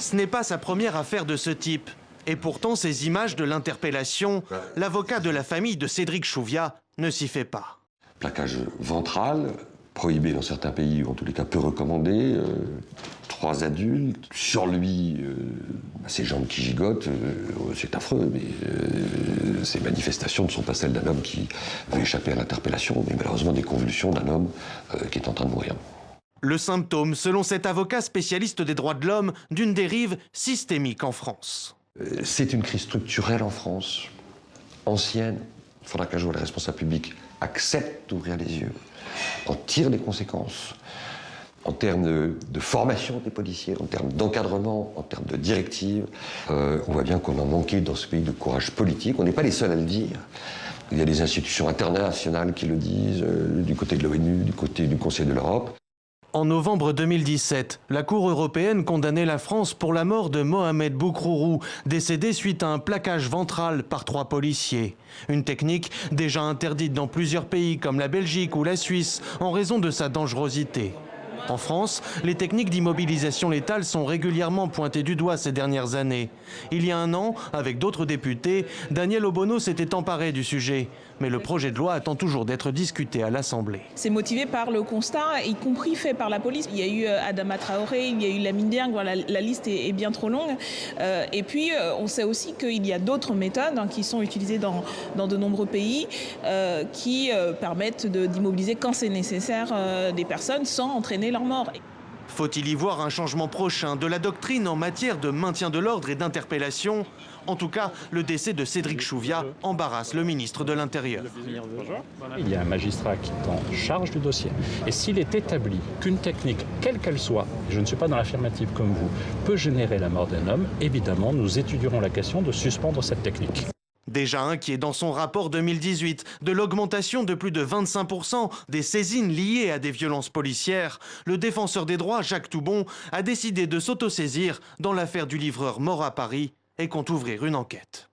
Ce n'est pas sa première affaire de ce type. Et pourtant, ces images de l'interpellation, l'avocat de la famille de Cédric Chouviat ne s'y fait pas. Plaquage ventral, prohibé dans certains pays, ou en tous les cas peu recommandé. 3 adultes, sur lui, ses jambes qui gigotent, c'est affreux, mais ces manifestations ne sont pas celles d'un homme qui veut échapper à l'interpellation, mais malheureusement des convulsions d'un homme qui est en train de mourir. Le symptôme, selon cet avocat spécialiste des droits de l'homme, d'une dérive systémique en France. C'est une crise structurelle en France, ancienne. Il faudra qu'un jour les responsables publics acceptent d'ouvrir les yeux, en tirent les conséquences, en termes de formation des policiers, en termes d'encadrement, en termes de directives. On voit bien qu'on a manqué dans ce pays de courage politique. On n'est pas les seuls à le dire. Il y a des institutions internationales qui le disent, du côté de l'ONU, du côté du Conseil de l'Europe. En novembre 2017, la Cour européenne condamnait la France pour la mort de Mohamed Boukrourou, décédé suite à un plaquage ventral par 3 policiers. Une technique déjà interdite dans plusieurs pays comme la Belgique ou la Suisse en raison de sa dangerosité. En France, les techniques d'immobilisation létale sont régulièrement pointées du doigt ces dernières années. Il y a un an, avec d'autres députés, Daniel Obono s'était emparé du sujet. Mais le projet de loi attend toujours d'être discuté à l'Assemblée. C'est motivé par le constat, y compris fait par la police. Il y a eu Adama Traoré, il y a eu Lamine Dieng, voilà, la liste est bien trop longue. Et puis, on sait aussi qu'il y a d'autres méthodes qui sont utilisées dans de nombreux pays qui permettent d'immobiliser quand c'est nécessaire des personnes sans entraîner leur mort. Faut-il y voir un changement prochain de la doctrine en matière de maintien de l'ordre et d'interpellation? En tout cas, le décès de Cédric Chouviat embarrasse le ministre de l'Intérieur. Il y a un magistrat qui est en charge du dossier. Et s'il est établi qu'une technique, quelle qu'elle soit, je ne suis pas dans l'affirmative comme vous, peut générer la mort d'un homme, évidemment, nous étudierons la question de suspendre cette technique. Déjà inquiet dans son rapport 2018 de l'augmentation de plus de 25% des saisines liées à des violences policières, le défenseur des droits Jacques Toubon a décidé de s'autosaisir dans l'affaire du livreur mort à Paris et compte ouvrir une enquête.